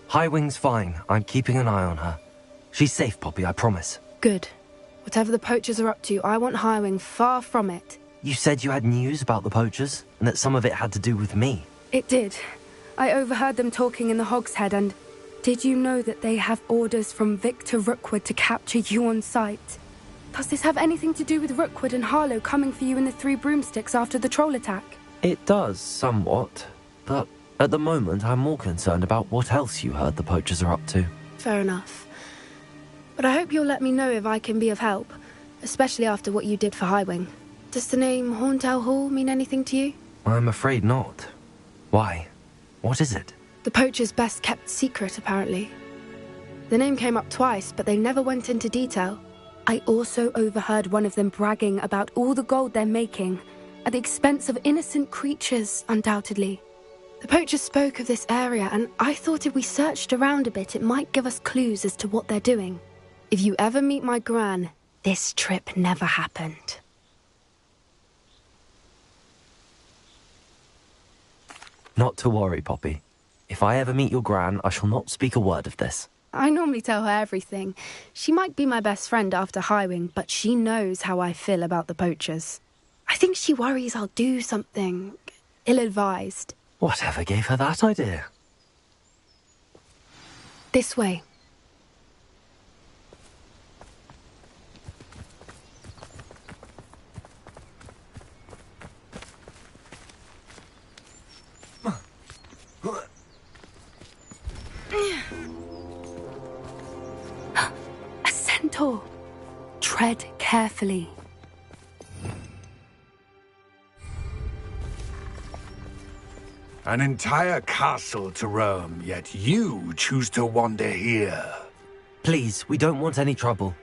Highwing's fine. I'm keeping an eye on her. She's safe, Poppy, I promise. Good. Whatever the poachers are up to, I want Highwing far from it. You said you had news about the poachers, and that some of it had to do with me. It did. I overheard them talking in the Hogshead, and did you know that they have orders from Victor Rookwood to capture you on sight? Does this have anything to do with Rookwood and Harlow coming for you in the Three Broomsticks after the troll attack? It does, somewhat. But at the moment, I'm more concerned about what else you heard the poachers are up to. Fair enough. But I hope you'll let me know if I can be of help, especially after what you did for Highwing. Does the name Horntail Hall mean anything to you? I'm afraid not. Why? What is it? The poachers' best-kept secret, apparently. The name came up twice, but they never went into detail. I also overheard one of them bragging about all the gold they're making, at the expense of innocent creatures, undoubtedly. The poachers spoke of this area, and I thought if we searched around a bit, it might give us clues as to what they're doing. If you ever meet my gran, this trip never happened. Not to worry, Poppy. If I ever meet your gran, I shall not speak a word of this. I normally tell her everything. She might be my best friend after Highwing, but she knows how I feel about the poachers. I think she worries I'll do something ill-advised. Whatever gave her that idea? This way. A centaur. Tread carefully. An entire castle to roam, yet you choose to wander here. Please, we don't want any trouble.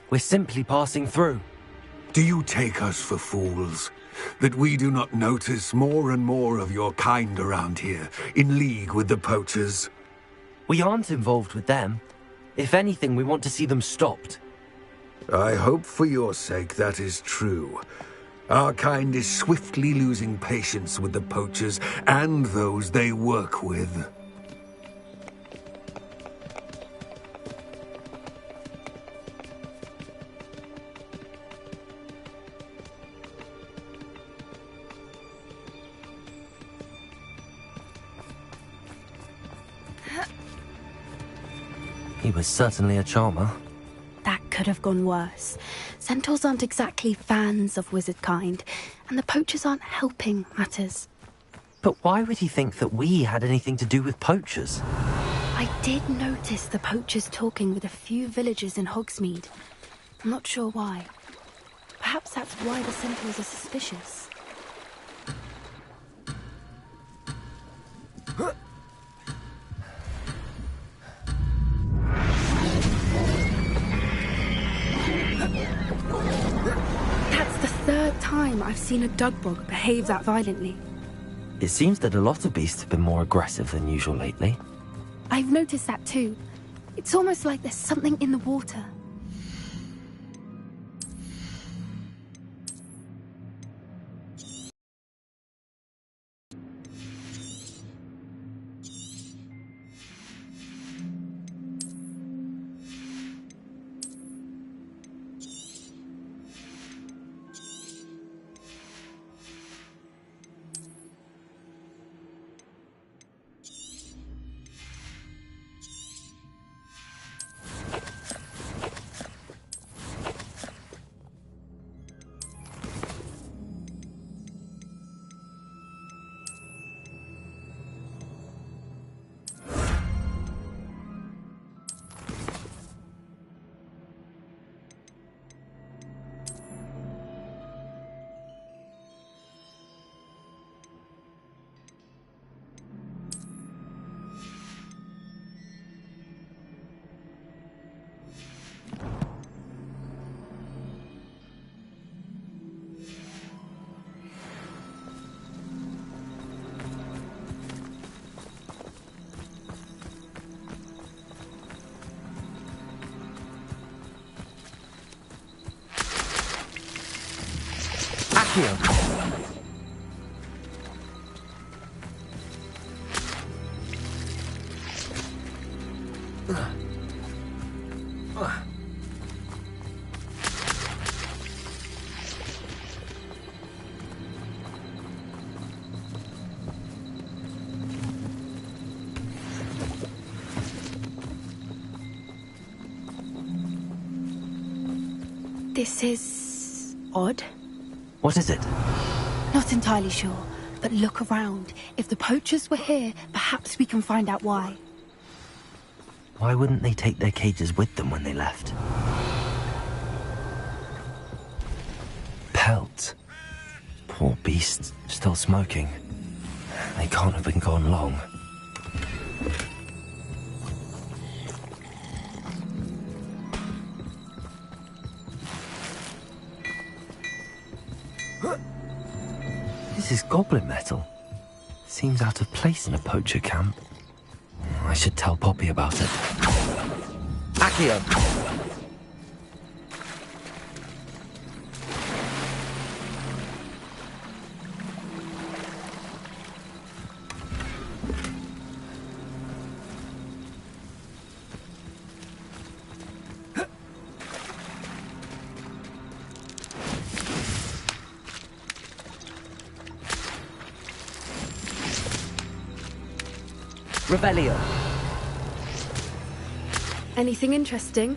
We're simply passing through. Do you take us for fools? That we do not notice more and more of your kind around here, in league with the poachers? We aren't involved with them. If anything, we want to see them stopped. I hope for your sake that is true. Our kind is swiftly losing patience with the poachers and those they work with. He was certainly a charmer. That could have gone worse. Centaurs aren't exactly fans of wizard kind, and the poachers aren't helping matters. But why would he think that we had anything to do with poachers? I did notice the poachers talking with a few villagers in Hogsmeade. I'm not sure why. Perhaps that's why the centaurs are suspicious. That's the third time I've seen a dugbog behave that violently. It seems that a lot of beasts have been more aggressive than usual lately. I've noticed that too. It's almost like there's something in the water. Here. This is odd. What is it? Not entirely sure, but look around. If the poachers were here, perhaps we can find out why. Why wouldn't they take their cages with them when they left? Pelts. Poor beasts, still smoking. They can't have been gone long. This is goblin metal. Seems out of place in a poacher camp. I should tell Poppy about it. Accio! Revelio. Anything interesting?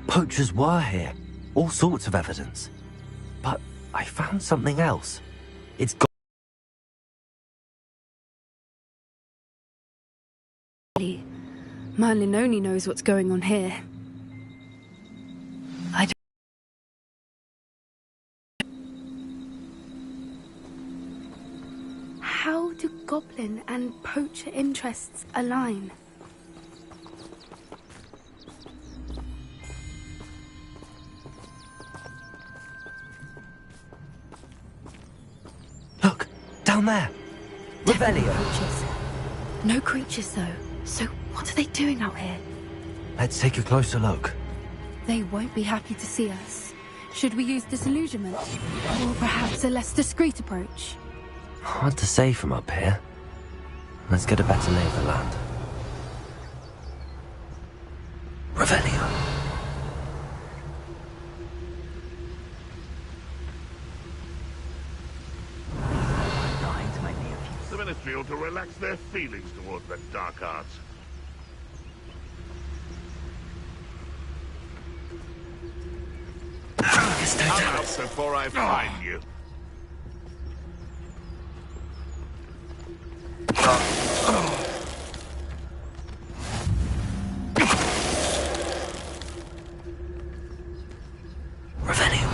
Poachers were here. All sorts of evidence. But I found something else. It's got... Merlin only knows what's going on here. I don't... How do goblin and poacher interests align? Look! Down there! Revelio! Poachers. No creatures, though. So what are they doing out here? Let's take a closer look. They won't be happy to see us. Should we use disillusionment? Or perhaps a less discreet approach? Hard to say from up here. Let's get a better lay of the land. Revelio. The Ministry ought to relax their feelings towards the dark arts. Come out before I find you. Revelio.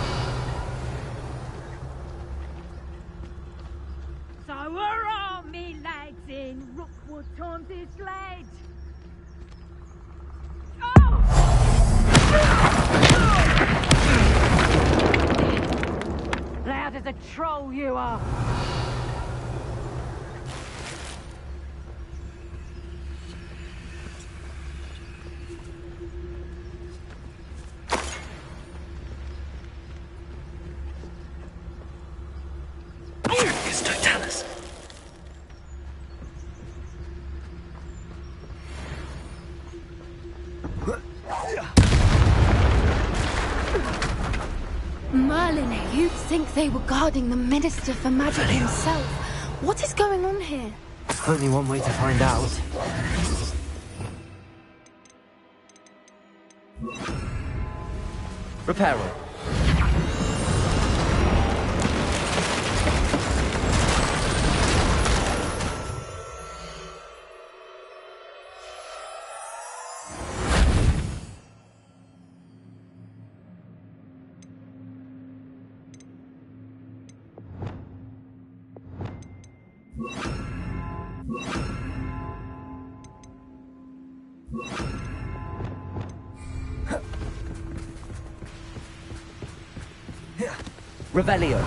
So we're all me lads in Rookwood Taunted Glade. Loud as a troll you are. Tell us. Merlin, you'd think they were guarding the Minister for Magic himself. What is going on here? Only one way to find out. Reparo. Revelio.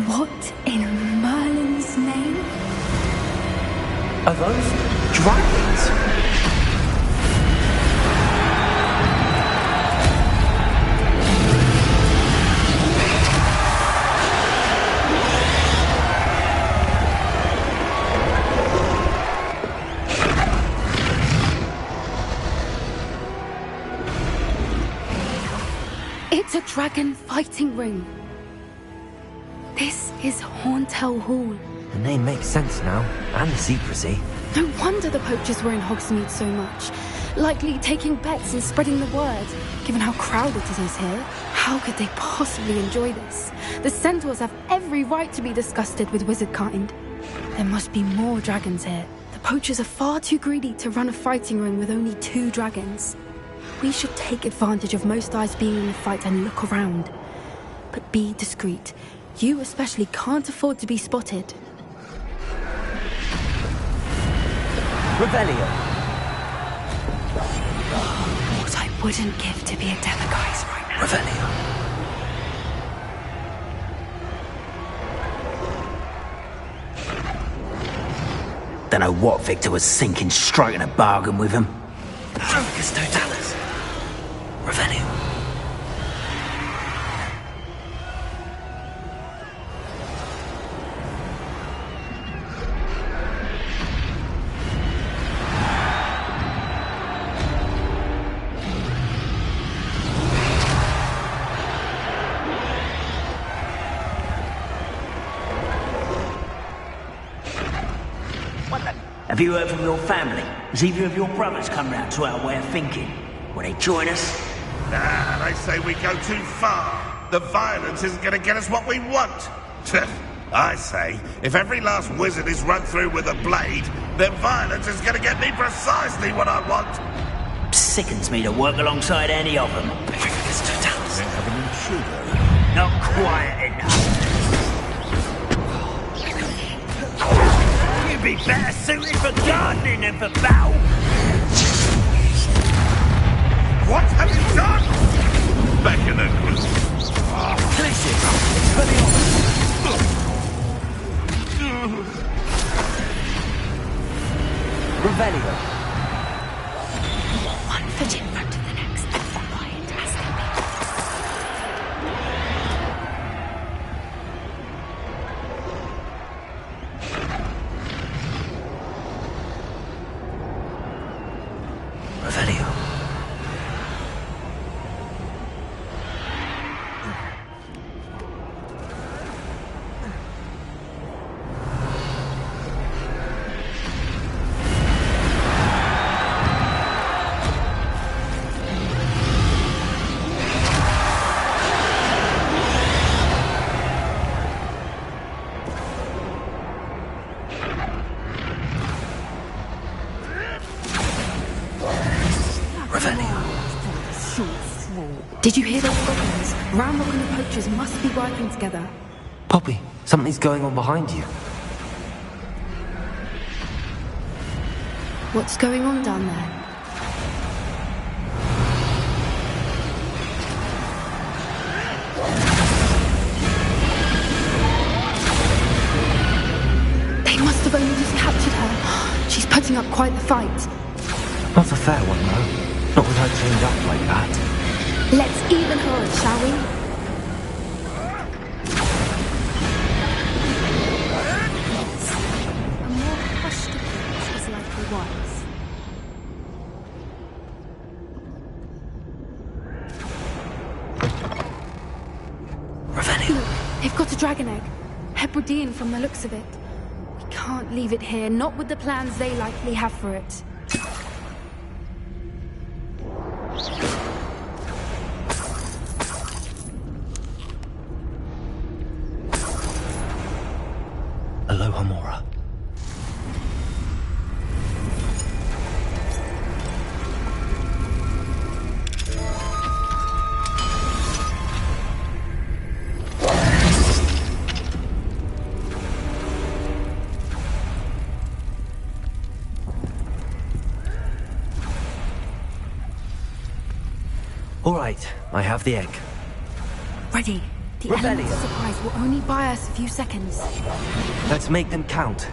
What in Merlin's name? Are those dragons? It's a dragon fighting ring. This is Horntail Hall. The name makes sense now, and the secrecy. No wonder the poachers were in Hogsmeade so much. Likely taking bets and spreading the word, given how crowded it is here. How could they possibly enjoy this? The centaurs have every right to be disgusted with wizard kind. There must be more dragons here. The poachers are far too greedy to run a fighting ring with only 2 dragons. We should take advantage of most eyes being in the fight and look around. But be discreet. You especially can't afford to be spotted. Revelio. What I wouldn't give to be a Demiguise right now. Revelio. Don't know what Victor was thinking, striking a bargain with him. Amicus Totalis. Revelio. Have you heard from your family? Has either of your brothers come round to our way of thinking? Will they join us? Nah, they say we go too far. The violence isn't going to get us what we want. I say, if every last wizard is run through with a blade, then violence is going to get me precisely what I want. Sickens me to work alongside any of them. Amicus Totalis. They have an intruder. Not quiet enough. You'd be better suited for gardening than for battle. What have you done? Back in the group. Revelio. One foot in front of the next, and quiet as can Revelio. Did you hear those goblins? Ramrock and the poachers must be working together. Poppy, something's going on behind you. What's going on down there? They must have only just captured her. She's putting up quite the fight. Not a fair one, though. Not with her chained up like that. Let's even her, shall we? A more hushed approach is likely wise. Revelio. Look, they've got a dragon egg. Hebridean from the looks of it. We can't leave it here, not with the plans they likely have for it. Aloha Mora. All right, I have the egg. Ready. The Revelio. element of surprise will only buy us a few seconds. Let's make them count.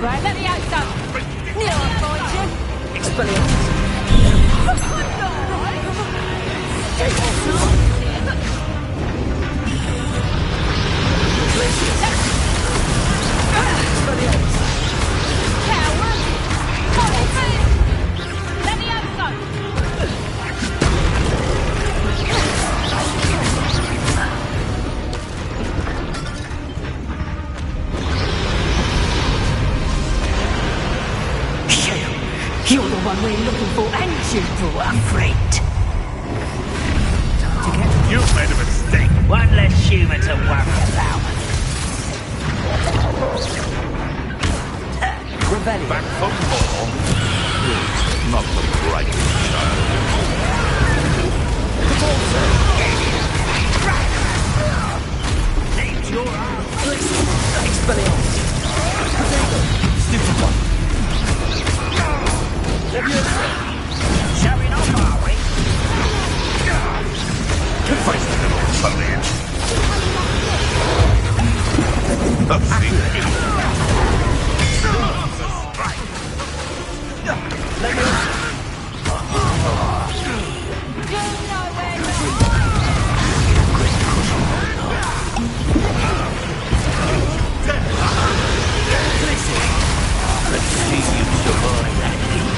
Right, let me out some. Neil, I'll find you. Expelliarmus. Coward! Follow me! Let me out some. You're the one we're looking for, and you brought a friend. You've made a mistake. One less human to worry about. Rebellion. Back for more. Not the brightest child. Name's your arm. Expelliarmus. Stupid one. Showing off, are we? Face the little foliage. I've seen it. Let's see you survive that heat.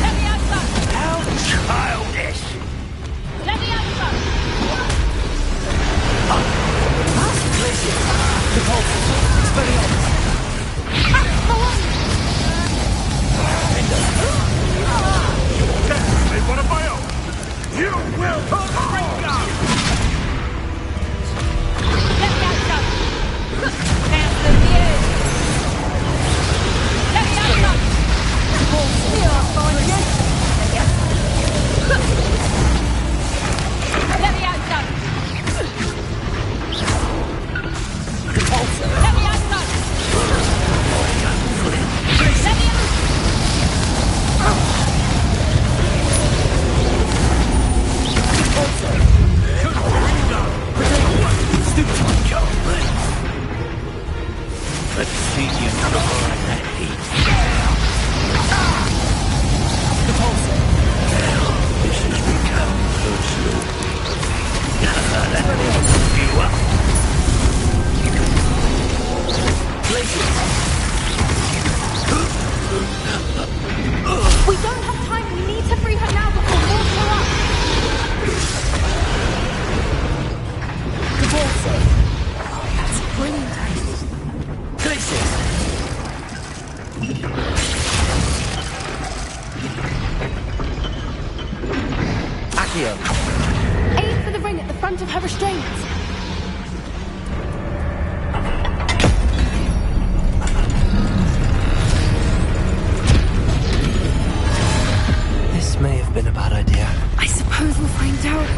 Let me out some. How childish! Let me out some. They want a bio. You will bring up. Let me out some. Dance the view. Let me out some. Neil, I'll find you. Let me out some. Let me out some. Let me out. Let's see you survive that heat. This has become personal. You up. We don't have time. We need to free her now before more show up. That's brilliant. Accio. Aim for the ring at the front of her restraints. This may have been a bad idea. I suppose we'll find out.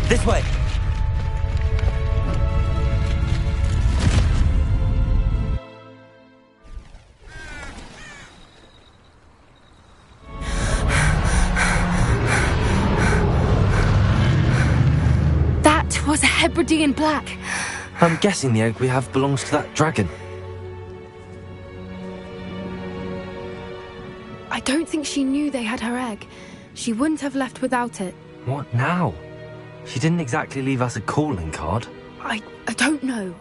This way. That was a Hebridean black. I'm guessing the egg we have belongs to that dragon. I don't think she knew they had her egg. She wouldn't have left without it. What now? She didn't exactly leave us a calling card. I don't know.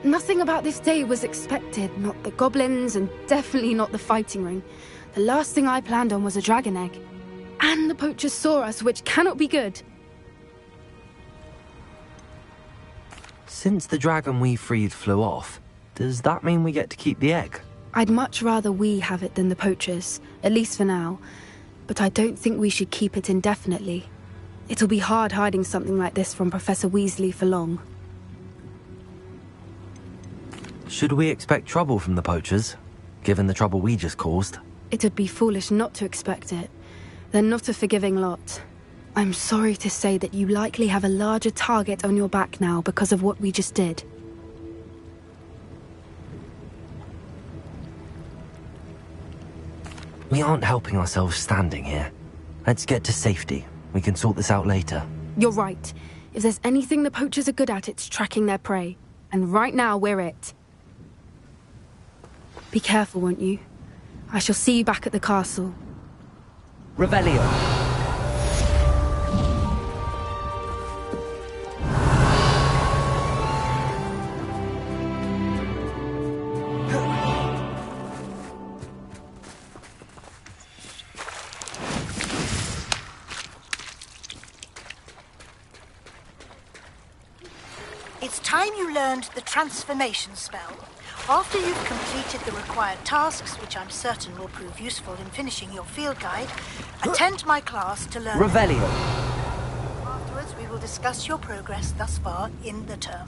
Nothing about this day was expected. Not the goblins, and definitely not the fighting ring. The last thing I planned on was a dragon egg. And the poachers saw us, which cannot be good. Since the dragon we freed flew off, does that mean we get to keep the egg? I'd much rather we have it than the poachers, at least for now. But I don't think we should keep it indefinitely. It'll be hard hiding something like this from Professor Weasley for long. Should we expect trouble from the poachers, given the trouble we just caused? It'd be foolish not to expect it. They're not a forgiving lot. I'm sorry to say that you likely have a larger target on your back now because of what we just did. We aren't helping ourselves standing here. Let's get to safety. We can sort this out later. You're right. If there's anything the poachers are good at, it's tracking their prey. And right now, we're it. Be careful, won't you? I shall see you back at the castle. Revelio. It's time you learned the transformation spell. After you've completed the required tasks, which I'm certain will prove useful in finishing your field guide, attend my class to learn... Revelio. Afterwards, we will discuss your progress thus far in the term.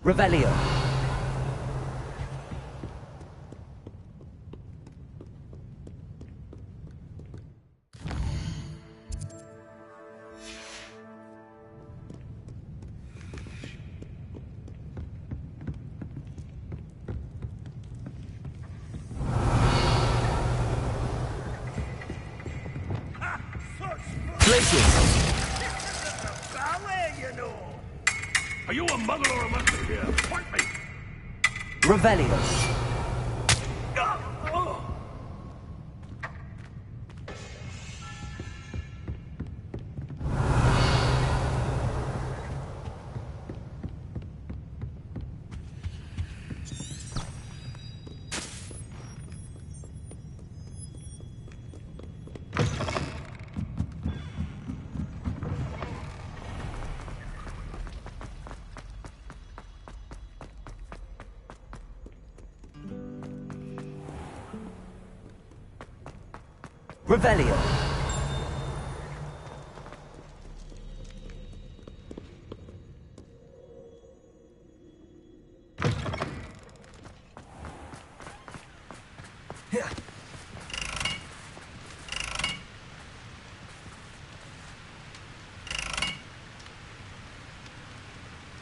Revelio. Are you a muggle or a monster here? Point me! Revelio. Revelio.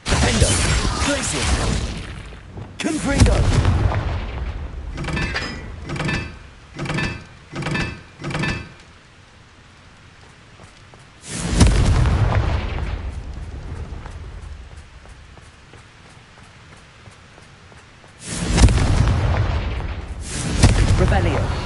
Defender. Placing. Confringo. Revelio.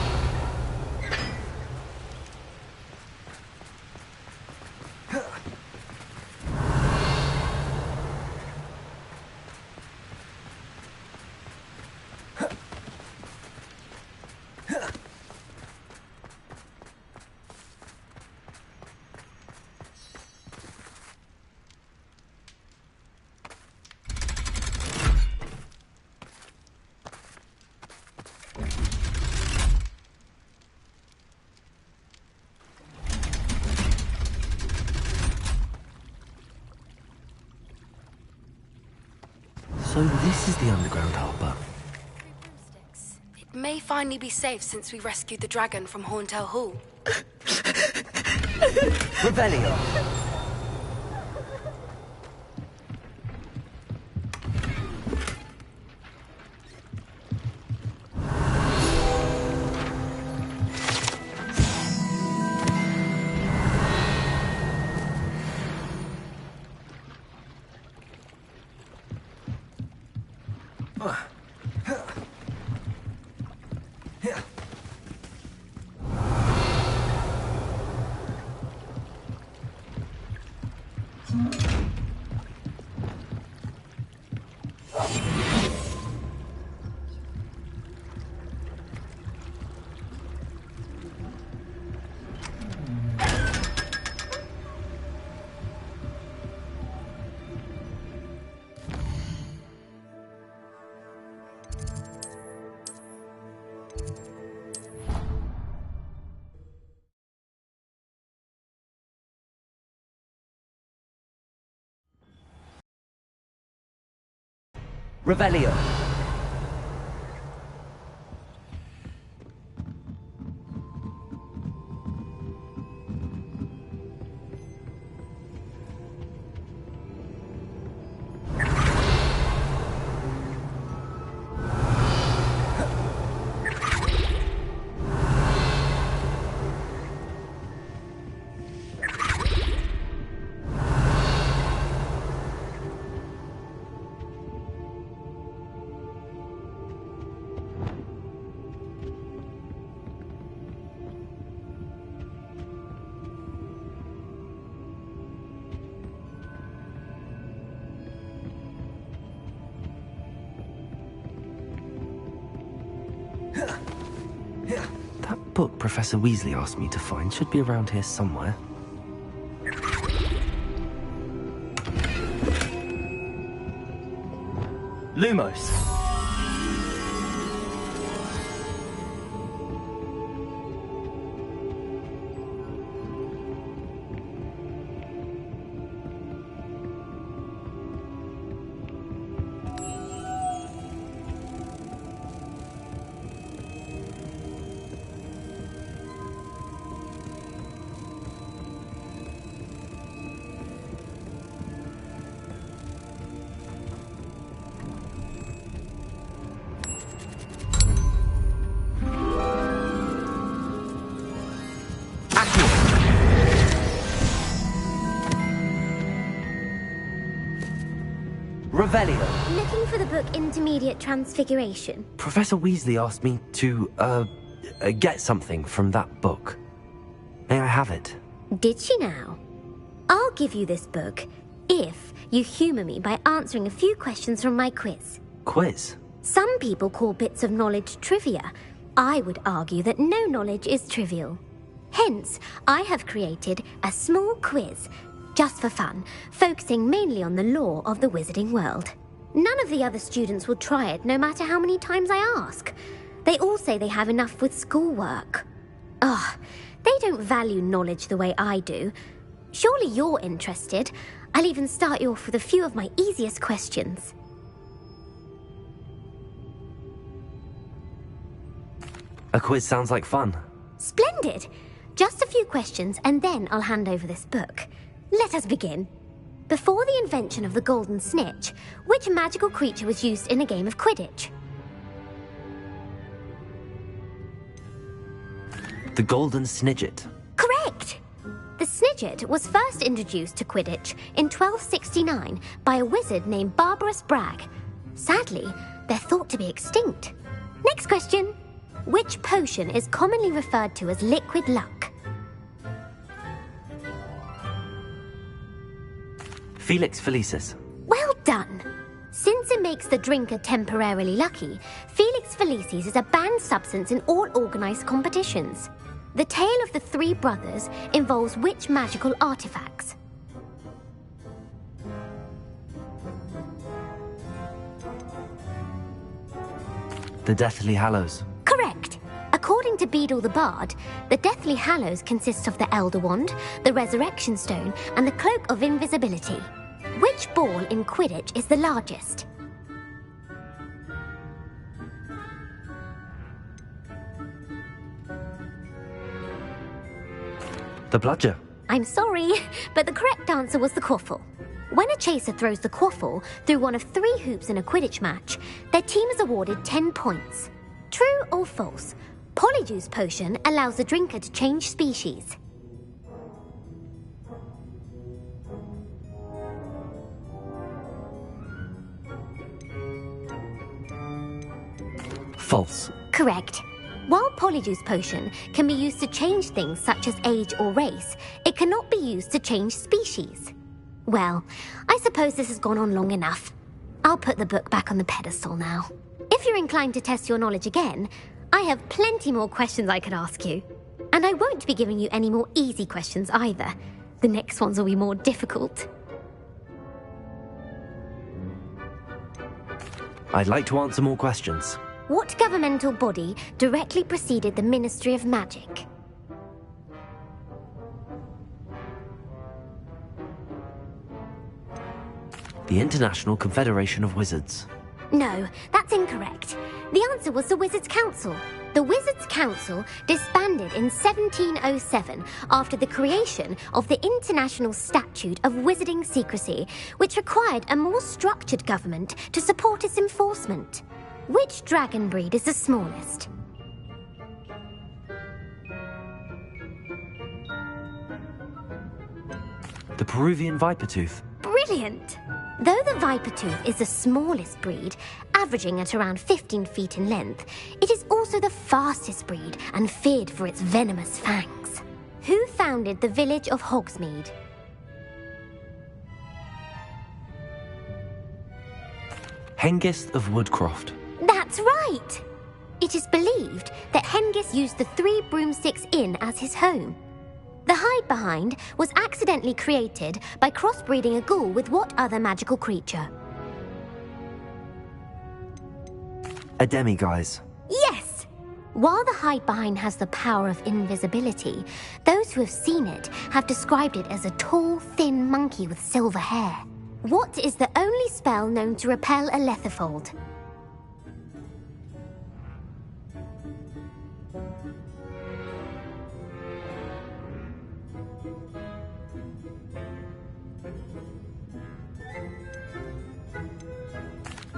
So this is the underground harbour. It may finally be safe since we rescued the dragon from Horntail Hall. Revelio. Revelio. book Professor Weasley asked me to find should be around here somewhere. Lumos. Revelio. Looking for the book Intermediate Transfiguration. Professor Weasley asked me to, get something from that book. May I have it? Did she now? I'll give you this book if you humour me by answering a few questions from my quiz. Quiz? Some people call bits of knowledge trivia. I would argue that no knowledge is trivial. Hence, I have created a small quiz, just for fun, focusing mainly on the lore of the wizarding world. None of the other students will try it, no matter how many times I ask. They all say they have enough with schoolwork. Ugh, they don't value knowledge the way I do. Surely you're interested. I'll even start you off with a few of my easiest questions. A quiz sounds like fun. Splendid! Just a few questions and then I'll hand over this book. Let us begin. Before the invention of the golden snitch, which magical creature was used in a game of Quidditch? The golden snidget. Correct! The snidget was first introduced to Quidditch in 1269 by a wizard named Barbarous Bragg. Sadly, they're thought to be extinct. Next question. Which potion is commonly referred to as liquid luck? Felix Felicis. Well done! Since it makes the drinker temporarily lucky, Felix Felicis is a banned substance in all organised competitions. The tale of the three brothers involves which magical artifacts? The Deathly Hallows. Correct. According to Beedle the Bard, the Deathly Hallows consists of the Elder Wand, the Resurrection Stone, and the Cloak of Invisibility. Which ball in Quidditch is the largest? The Bludger. I'm sorry, but the correct answer was the quaffle. When a chaser throws the quaffle through one of 3 hoops in a Quidditch match, their team is awarded 10 points. True or false? Polyjuice Potion allows the drinker to change species. False. Correct. While Polyjuice Potion can be used to change things such as age or race, it cannot be used to change species. Well, I suppose this has gone on long enough. I'll put the book back on the pedestal now. If you're inclined to test your knowledge again, I have plenty more questions I could ask you. And I won't be giving you any more easy questions either. The next ones will be more difficult. I'd like to answer more questions. What governmental body directly preceded the Ministry of Magic? The International Confederation of Wizards. No, that's incorrect. The answer was the Wizards' Council. The Wizards' Council disbanded in 1707 after the creation of the International Statute of Wizarding Secrecy, which required a more structured government to support its enforcement. Which dragon breed is the smallest? The Peruvian Vipertooth. Brilliant! Though the Vipertooth is the smallest breed, averaging at around 15 feet in length, it is also the fastest breed and feared for its venomous fangs. Who founded the village of Hogsmeade? Hengist of Woodcroft. That's right! It is believed that Hengist used the 3 Broomsticks Inn as his home. The hide-behind was accidentally created by crossbreeding a ghoul with what other magical creature? A demiguise. Yes! While the hide-behind has the power of invisibility, those who have seen it have described it as a tall, thin monkey with silver hair. What is the only spell known to repel a letherfold?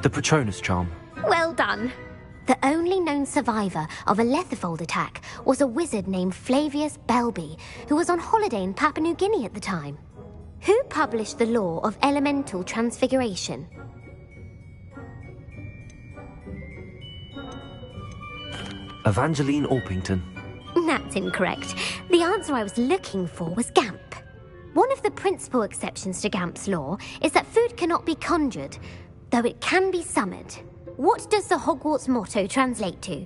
The Patronus charm. Well done. The only known survivor of a letherfold attack was a wizard named Flavius Belby, who was on holiday in Papua New Guinea at the time. Who published the law of elemental transfiguration? Evangeline Orpington. That's incorrect. The answer I was looking for was Gamp. One of the principal exceptions to Gamp's law is that food cannot be conjured, though it can be summoned. What does the Hogwarts motto translate to?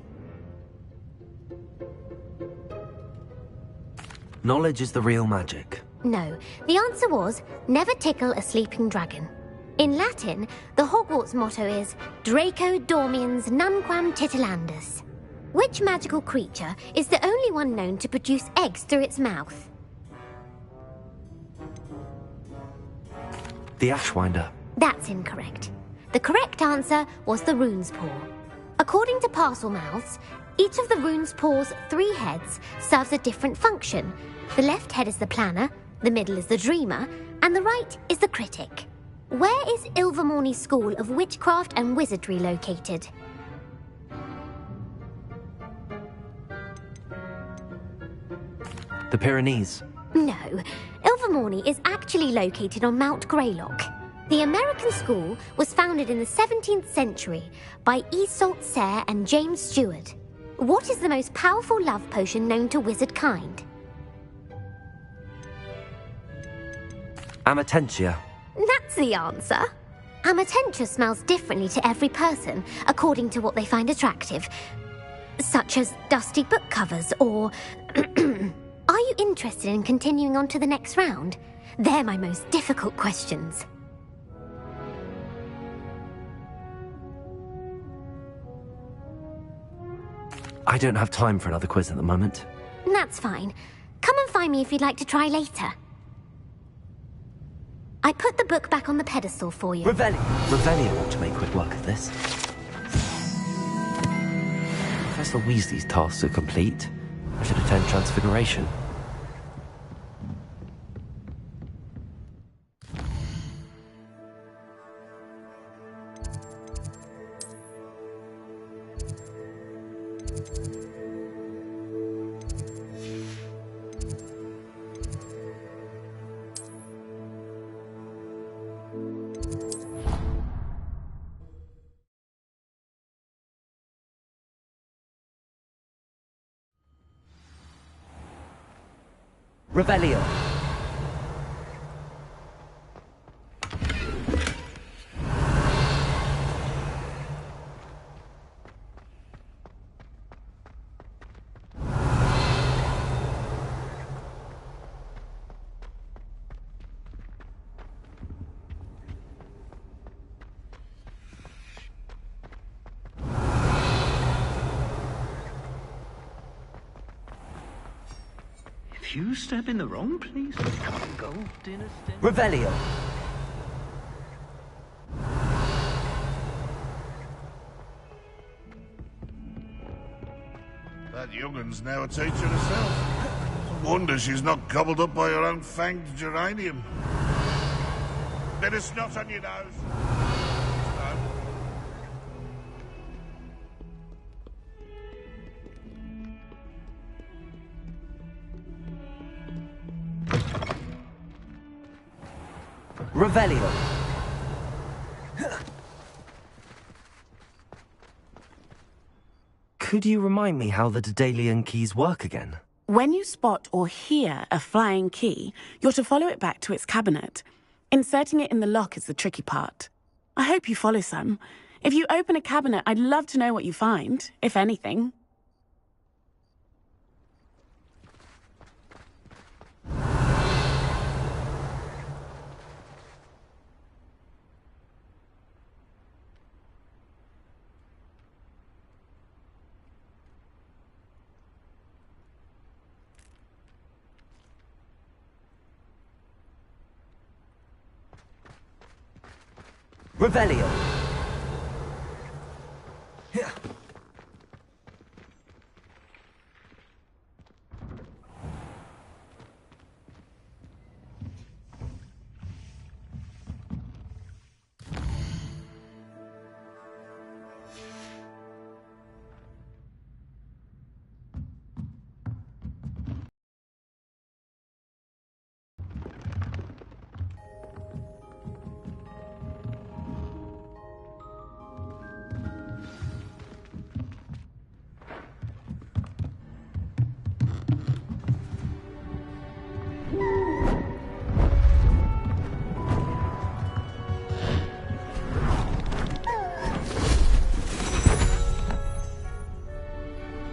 Knowledge is the real magic. No, the answer was, never tickle a sleeping dragon. In Latin, the Hogwarts motto is Draco dormiens nunquam titilandus. Which magical creature is the only one known to produce eggs through its mouth? The Ashwinder. That's incorrect. The correct answer was the rune's paw. According to Parselmouths, each of the rune's paw's 3 heads serves a different function. The left head is the planner, the middle is the dreamer, and the right is the critic. Where is Ilvermorny School of Witchcraft and Wizardry located? The Pyrenees. No, Ilvermorny is actually located on Mount Greylock. The American school was founded in the 17th century by Iseult Sayre and James Stewart. What is the most powerful love potion known to wizard kind? Amatentia. That's the answer. Amatentia smells differently to every person, according to what they find attractive, such as dusty book covers or... Are you interested in continuing on to the next round? They're my most difficult questions. I don't have time for another quiz at the moment. That's fine. Come and find me if you'd like to try later. I put the book back on the pedestal for you. Revelio ought to make quick work of this. Professor Weasley's tasks are complete. I should attend Transfiguration. Revelio. If you step in the wrong place, can't go dinner. Revelio. That young'un's now a teacher herself. Wonder she's not gobbled up by her own fanged geranium. Bit of snot on your nose. Revelio. Could you remind me how the Daedalian keys work again? When you spot or hear a flying key, you're to follow it back to its cabinet. Inserting it in the lock is the tricky part. I hope you follow some. If you open a cabinet, I'd love to know what you find, if anything. Revelio. Here.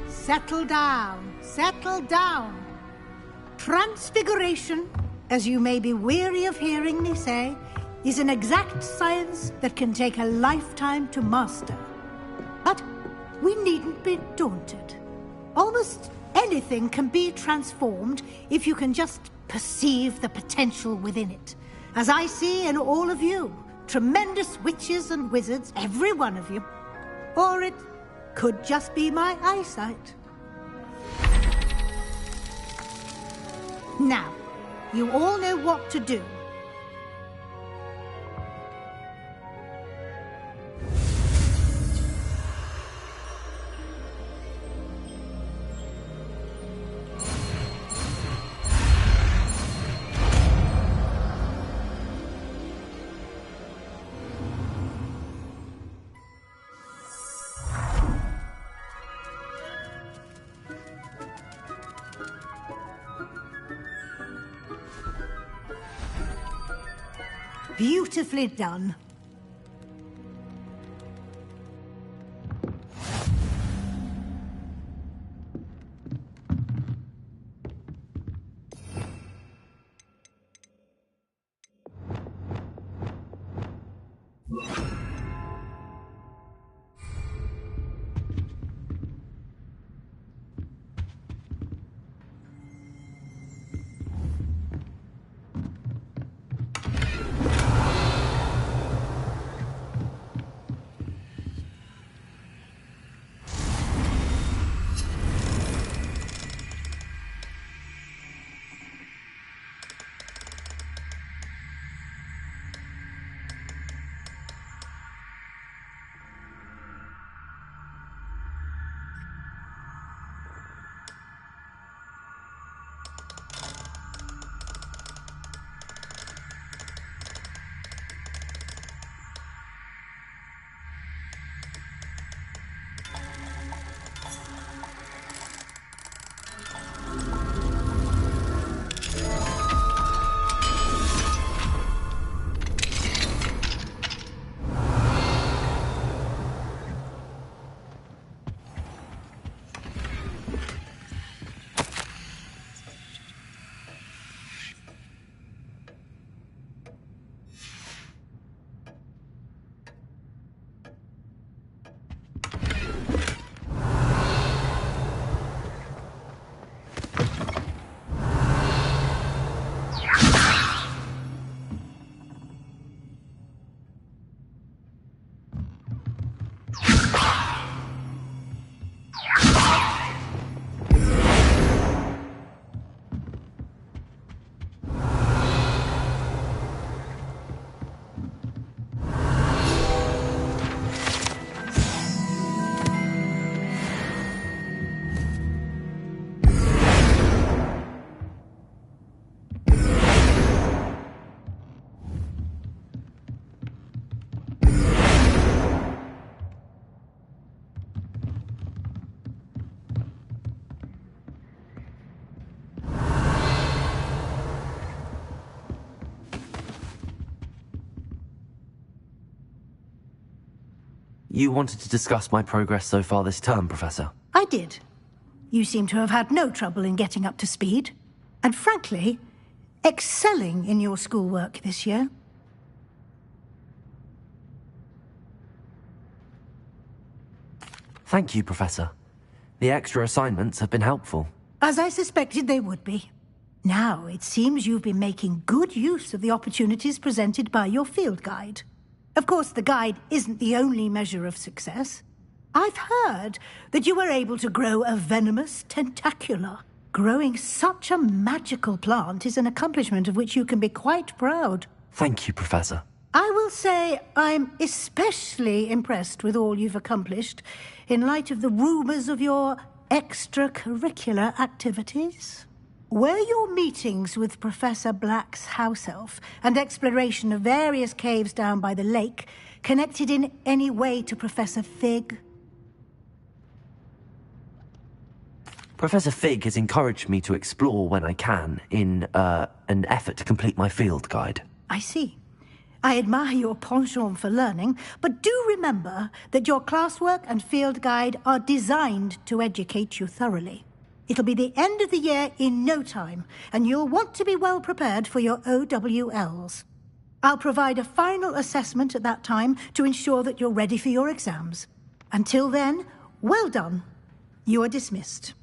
Settle down, settle down. Transfiguration, as you may be weary of hearing me say, is an exact science that can take a lifetime to master. But we needn't be daunted. Almost anything can be transformed if you can just perceive the potential within it. As I see in all of you, tremendous witches and wizards, every one of you. Or it could just be my eyesight. Now, you all know what to do. Beautifully done. You wanted to discuss my progress so far this term, Professor. I did. You seem to have had no trouble in getting up to speed. And frankly, excelling in your schoolwork this year. Thank you, Professor. The extra assignments have been helpful. As I suspected they would be. Now, it seems you've been making good use of the opportunities presented by your field guide. Of course, the guide isn't the only measure of success. I've heard that you were able to grow a venomous tentacula. Growing such a magical plant is an accomplishment of which you can be quite proud. Thank you, Professor. I will say I'm especially impressed with all you've accomplished in light of the rumors of your extracurricular activities. Were your meetings with Professor Black's house elf and exploration of various caves down by the lake connected in any way to Professor Fig? Professor Fig has encouraged me to explore when I can in an effort to complete my field guide. I see. I admire your penchant for learning, but do remember that your classwork and field guide are designed to educate you thoroughly. It'll be the end of the year in no time, and you'll want to be well prepared for your OWLs. I'll provide a final assessment at that time to ensure that you're ready for your exams. Until then, well done. You are dismissed.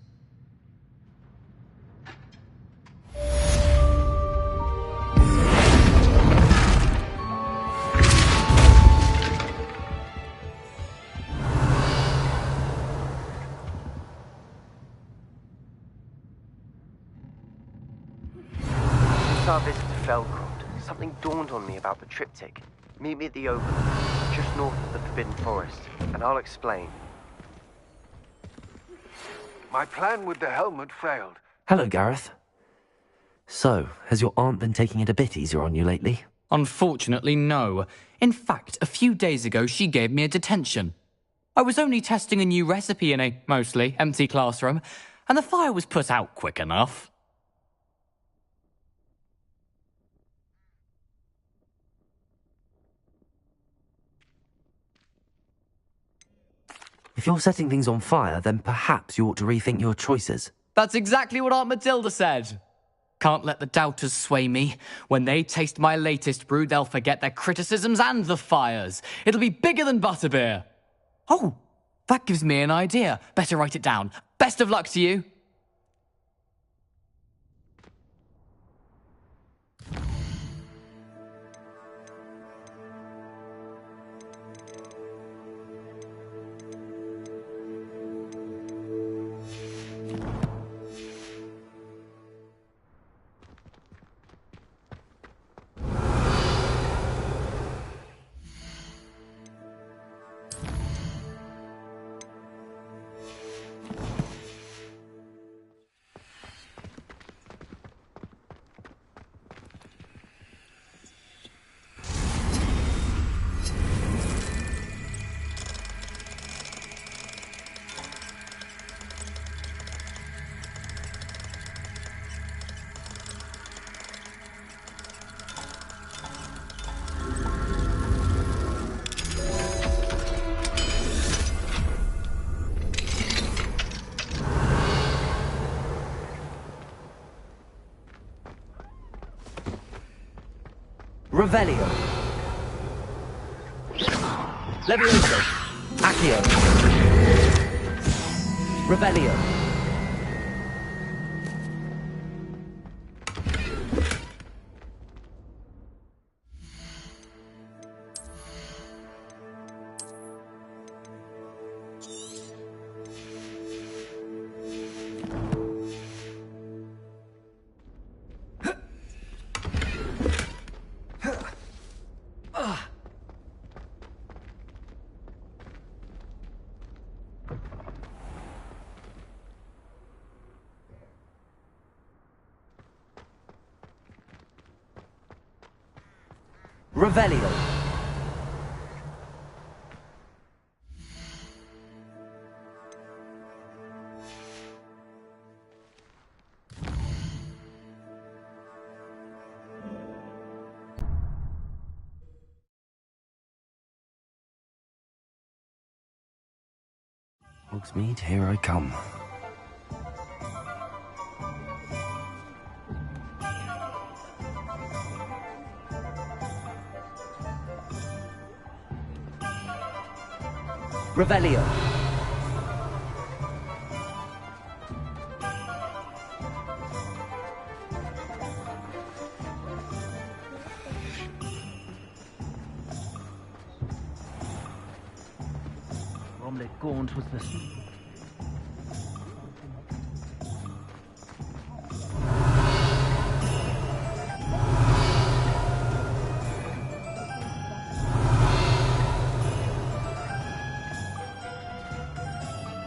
Our visit to Feldcroft, something dawned on me about the triptych. Meet me at the Overlook, just north of the Forbidden Forest, and I'll explain. My plan with the helmet failed. Hello, Gareth. So, has your aunt been taking it a bit easier on you lately? Unfortunately, no. In fact, a few days ago, she gave me a detention. I was only testing a new recipe in a mostly empty classroom, and the fire was put out quick enough. If you're setting things on fire, then perhaps you ought to rethink your choices. That's exactly what Aunt Matilda said. Can't let the doubters sway me. When they taste my latest brew, they'll forget their criticisms and the fires. It'll be bigger than butterbeer. Oh, that gives me an idea. Better write it down. Best of luck to you. Revelio. Levioso. Accio. Revelio. Revelio. Hogsmeade, here I come. Revelio. Romlet Gaunt was the...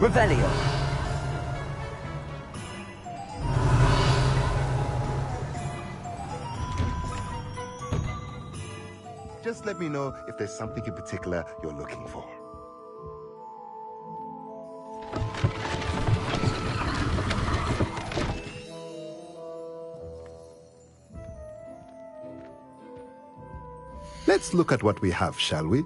Revelio. Just let me know if there's something in particular you're looking for. Let's look at what we have, shall we?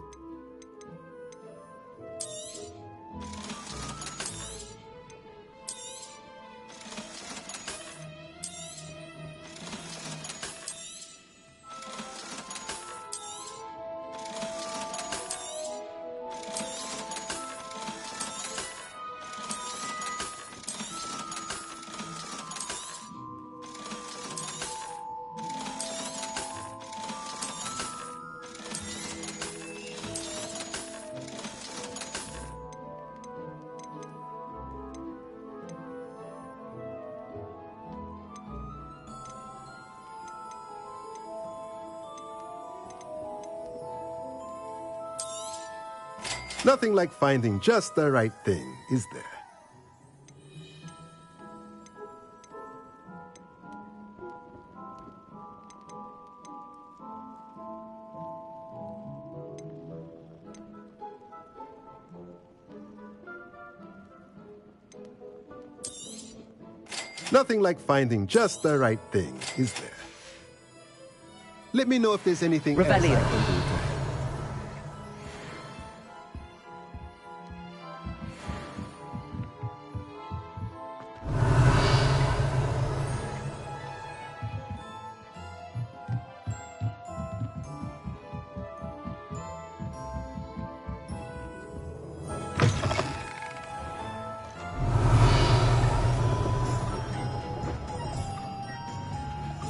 Nothing like finding just the right thing, is there? Nothing like finding just the right thing, is there? Let me know if there's anything else I can do to help.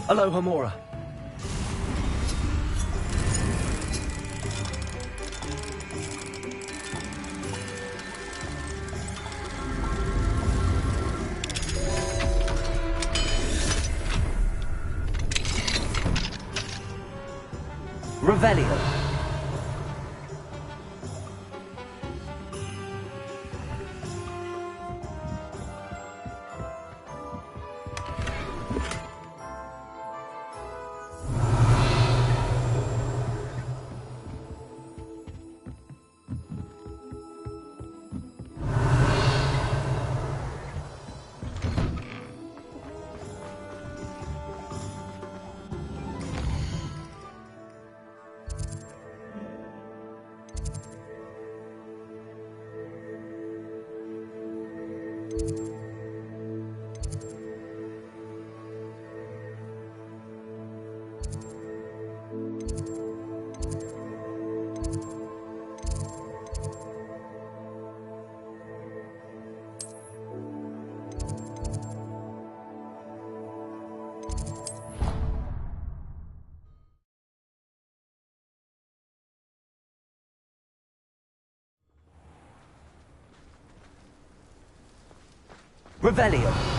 Aloha Mora. Revelio. Revelio.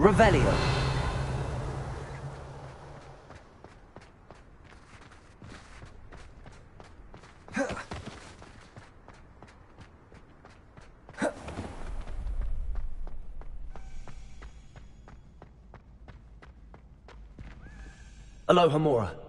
Revelio. Aloha Mora.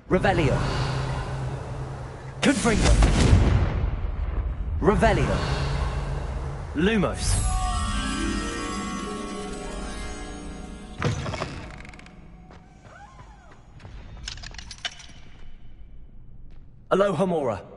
Revelio. Confringo. Revelio. Lumos. Aloha Mora.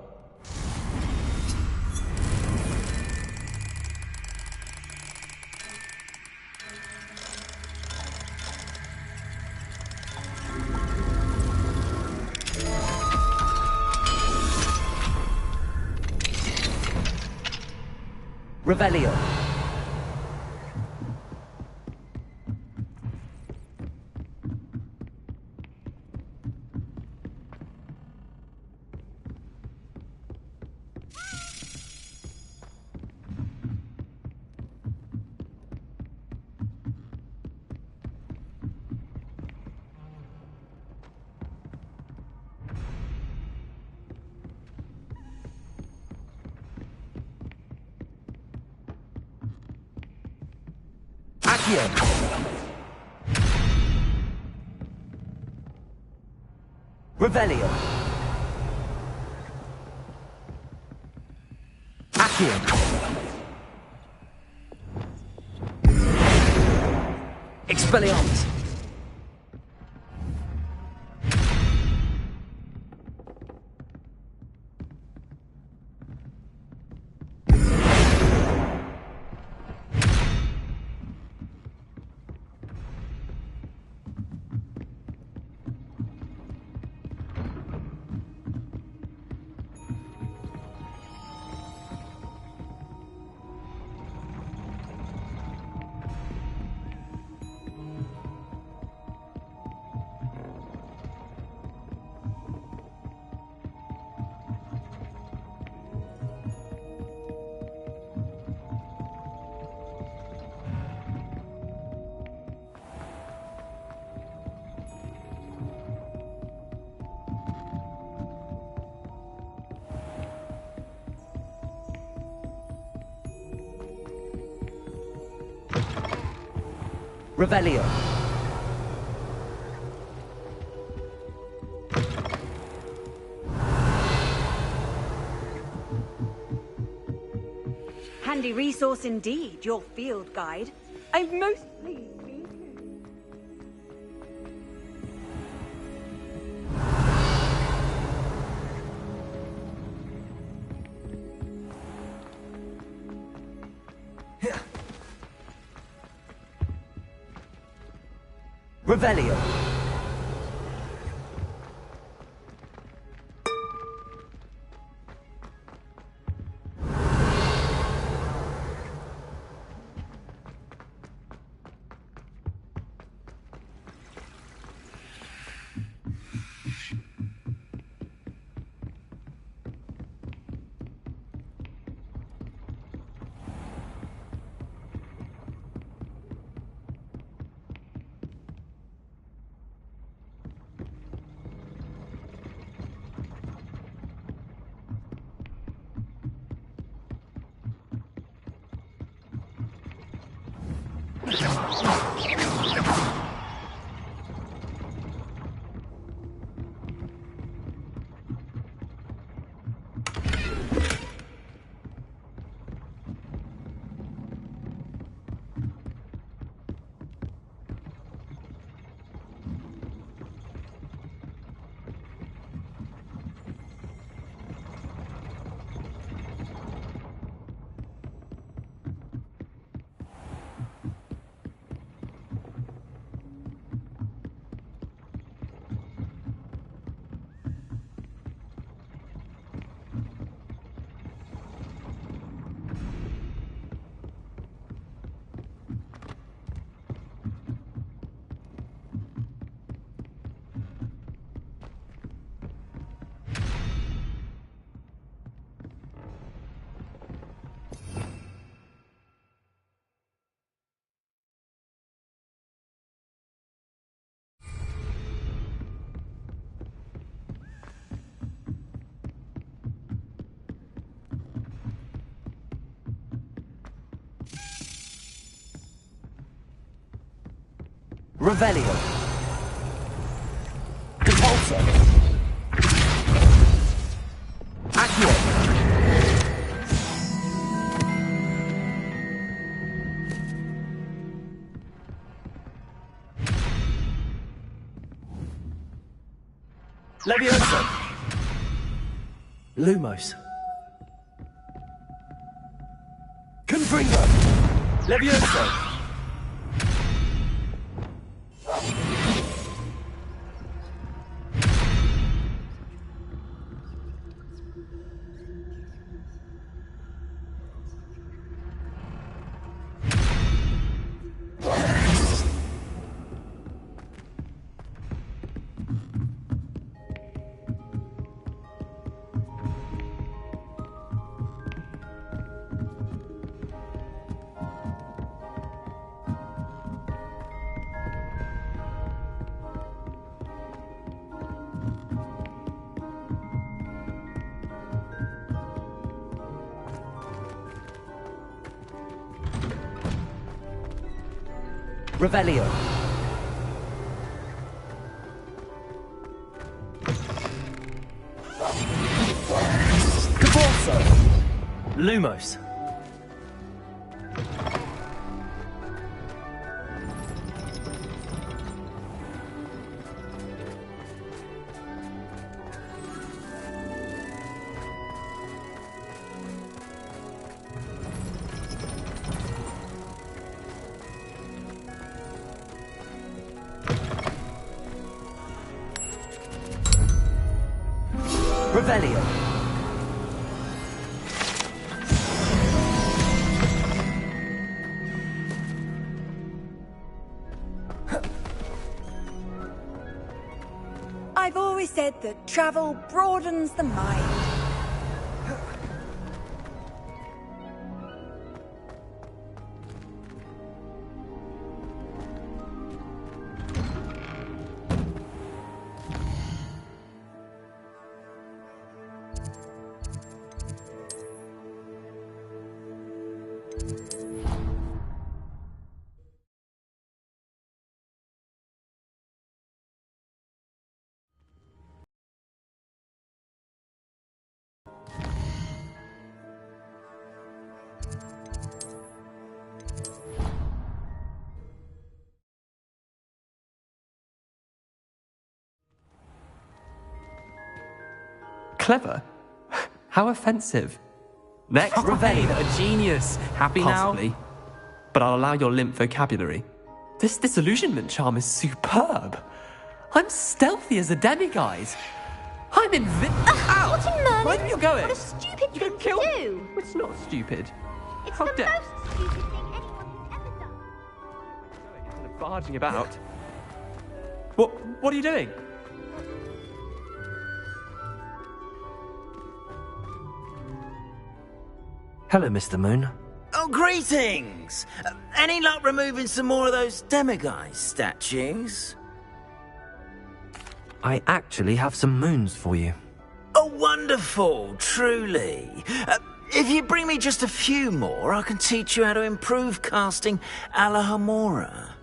Revelio. Accio. Revelio. Accio. Expelliarmus. Revelio. Handy resource indeed, your field guide. I'm most pleased. Revelio. Revelio. Repulsor. Accio. Levioso. Lumos. Confringo. Levioso. Revelio. Caborso. Lumos. Revelio. I've always said that travel broadens the mind. Clever? How offensive. Next, Revelio. A genius. Happy Possibly. Now? But I'll allow your limp vocabulary. This disillusionment charm is superb. I'm stealthy as a demiguise. I'm Ow! What in Merlin? Where are you going? What a stupid thing to do! It's not stupid. It's How the dare- most stupid thing anyone's ever done. Instead of barging about. What are you doing? Hello, Mr. Moon. Oh, greetings! Any luck removing some more of those demiguise statues? I actually have some moons for you. Oh, wonderful, truly. If you bring me just a few more, I can teach you how to improve casting a la Hamora.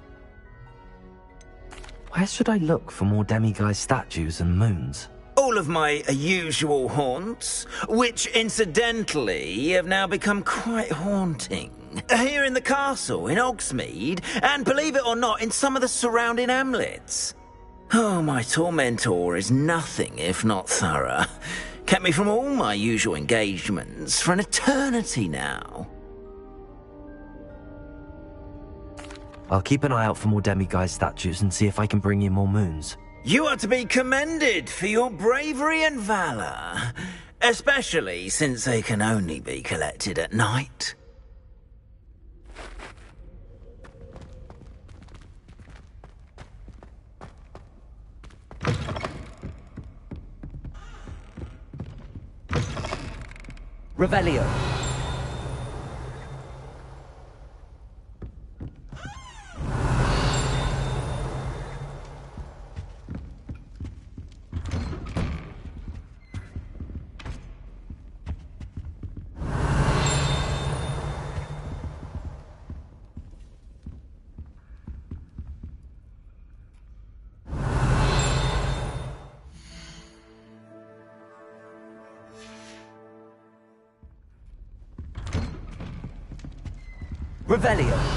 Where should I look for more demiguise statues and moons? All of my usual haunts, which incidentally have now become quite haunting. Here in the castle, in Hogsmeade, and believe it or not, in some of the surrounding hamlets. Oh, my tormentor is nothing if not thorough. Kept me from all my usual engagements for an eternity now. I'll keep an eye out for more demiguise statues and see if I can bring you more moons. You are to be commended for your bravery and valor, especially since they can only be collected at night. Revelio. Revelio.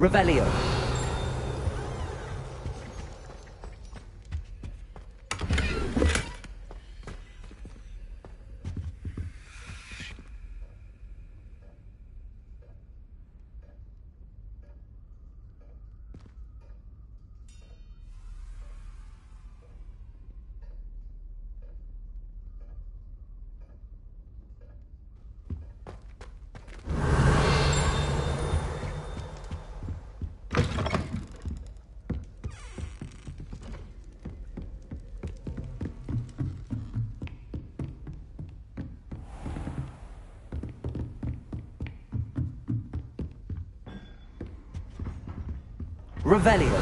Revelio. Revelio.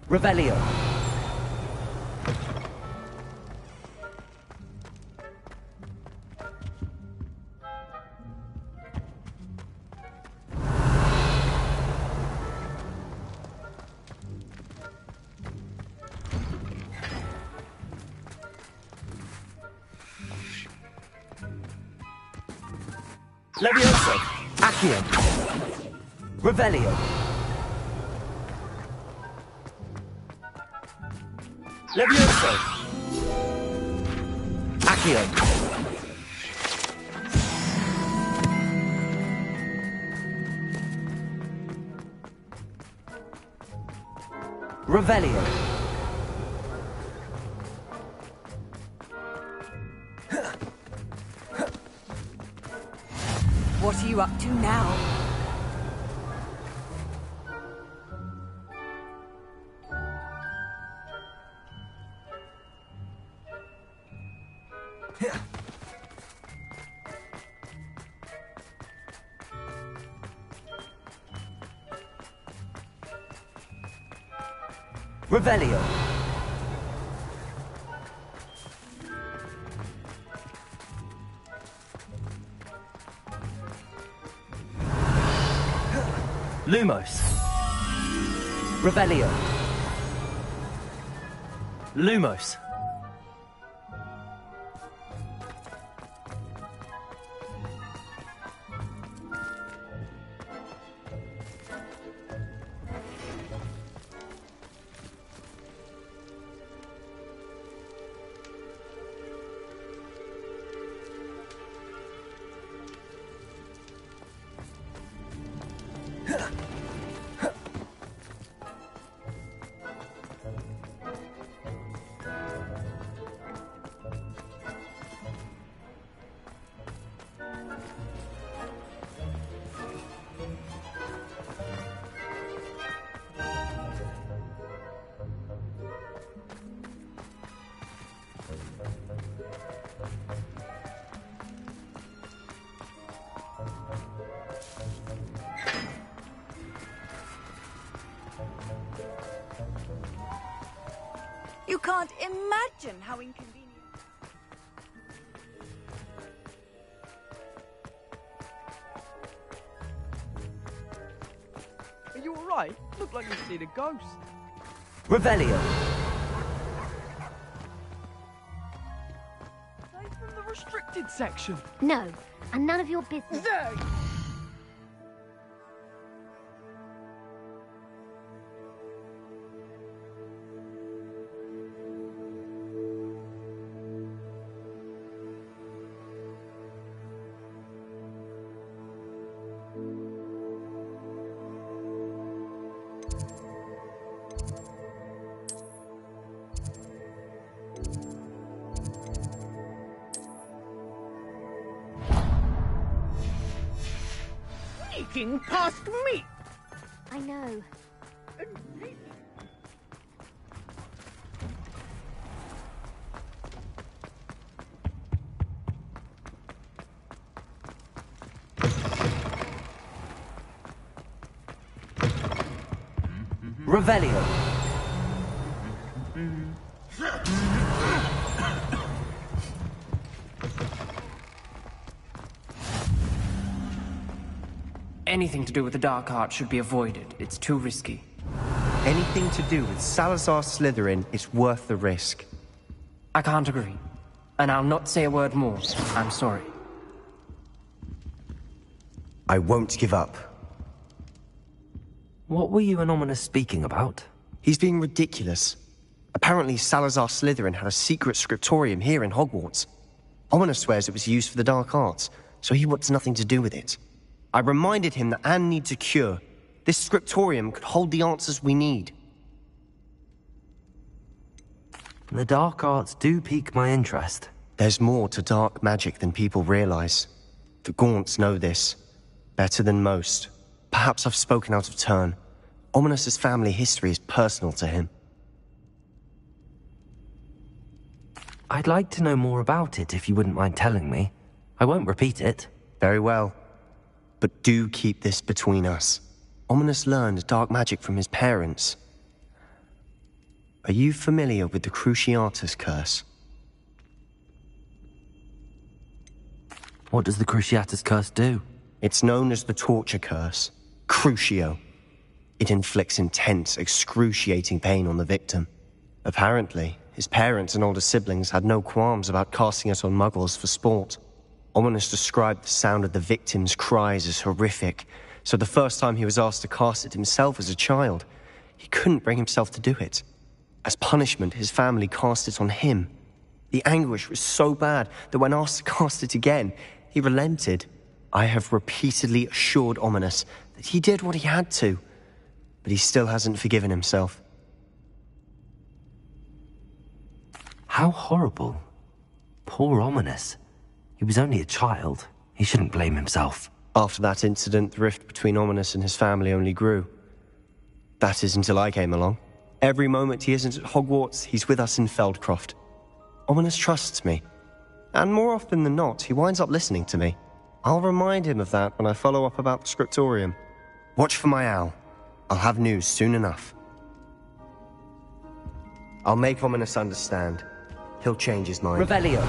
Revelio. Levioso. Accio. Revelio. Levioso. Accio. Revelio. What are you up to now? Revelio. Lumos. Revelio. Lumos. can't imagine how inconvenient. Are you alright? Look like you've seen a ghost. Revelio. They from the restricted section. No, and none of your business. Sneaking past me! I know. Revelio. Anything to do with the dark art should be avoided. It's too risky. Anything to do with Salazar Slytherin is worth the risk. I can't agree. And I'll not say a word more. I'm sorry. I won't give up. What were you and Ominous speaking about? He's being ridiculous. Apparently Salazar Slytherin had a secret scriptorium here in Hogwarts. Ominous swears it was used for the dark arts, so he wants nothing to do with it. I reminded him that Anne needs a cure. This scriptorium could hold the answers we need. The dark arts do pique my interest. There's more to dark magic than people realize. The Gaunts know this. Better than most. Perhaps I've spoken out of turn. Ominous's family history is personal to him. I'd like to know more about it if you wouldn't mind telling me. I won't repeat it. Very well. But do keep this between us. Ominous learned dark magic from his parents. Are you familiar with the Cruciatus Curse? What does the Cruciatus Curse do? It's known as the Torture Curse. Crucio. It inflicts intense, excruciating pain on the victim. Apparently, his parents and older siblings had no qualms about casting it on muggles for sport. Ominous described the sound of the victim's cries as horrific, so the first time he was asked to cast it himself as a child, he couldn't bring himself to do it. As punishment, his family cast it on him. The anguish was so bad that when asked to cast it again, he relented. I have repeatedly assured Ominous that he did what he had to, but he still hasn't forgiven himself. How horrible. Poor Ominous. He was only a child. He shouldn't blame himself. After that incident, the rift between Ominous and his family only grew. That is until I came along. Every moment he isn't at Hogwarts, he's with us in Feldcroft. Ominous trusts me. And more often than not, he winds up listening to me. I'll remind him of that when I follow up about the scriptorium. Watch for my owl. I'll have news soon enough. I'll make Ominous understand. He'll change his mind. Revelio.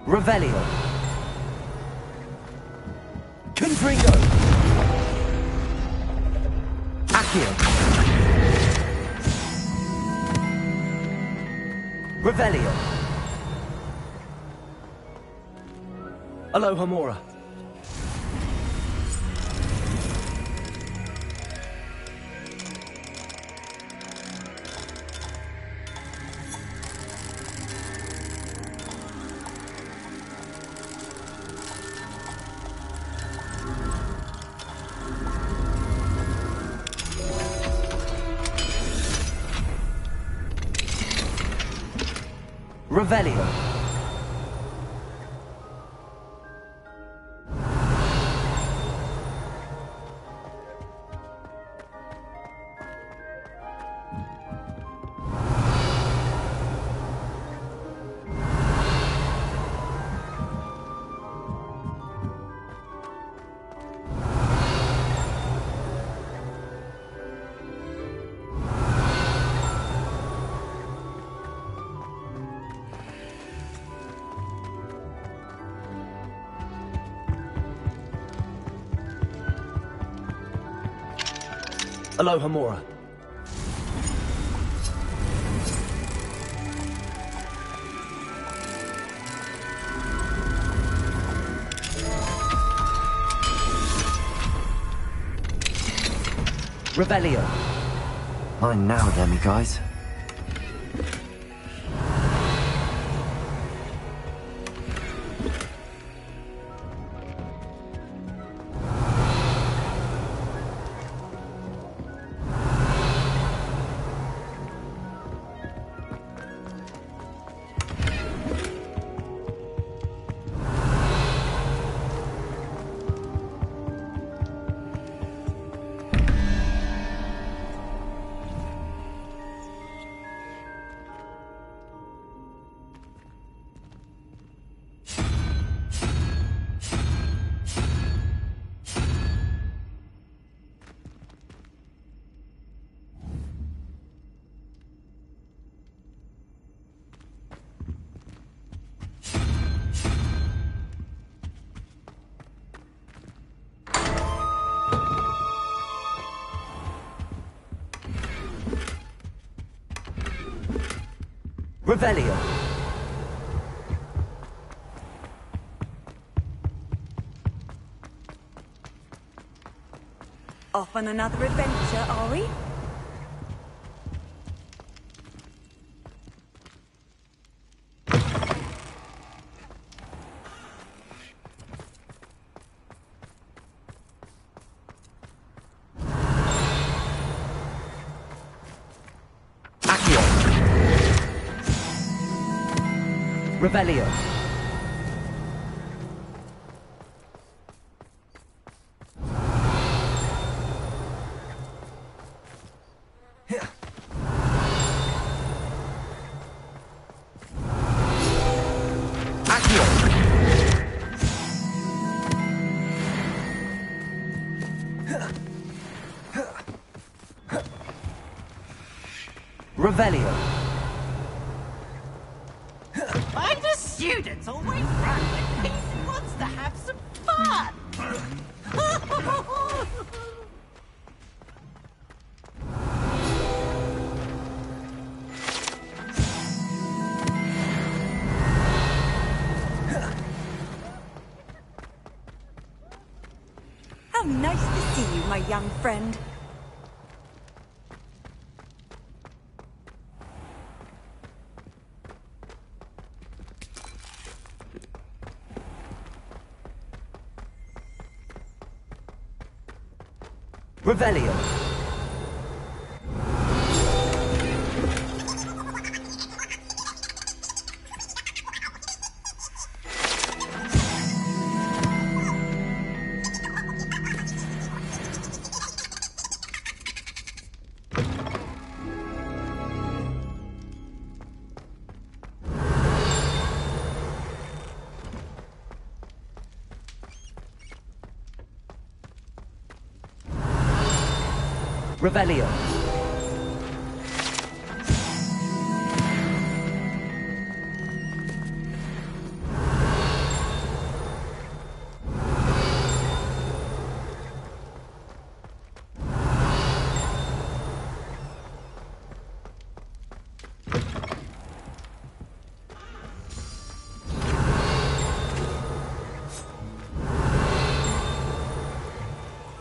Revelio. Confringo. Accio. Revelio. Alohomora. Revelio. Aloha Mora. Revelio. Mine now, Demi, guys. Revelio. Off on another adventure, are we? Revelio. Revelio. I'm the student, always rambling. He wants to have some fun. How nice to see you, my young friend. Revelio. Revelio.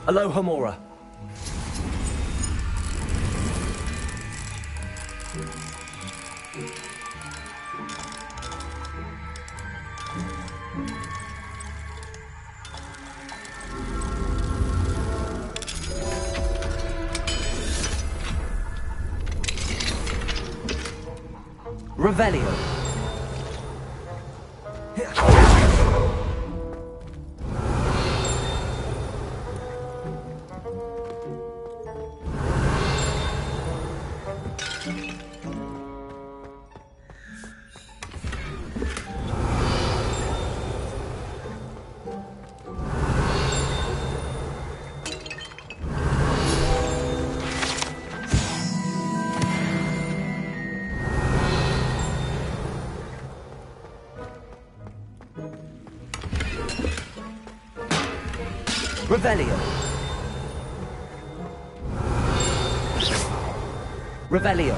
Aloha Mora. Revelio. Revelio. Revelio.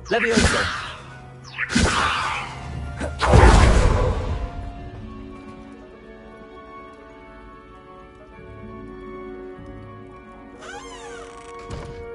Levioso.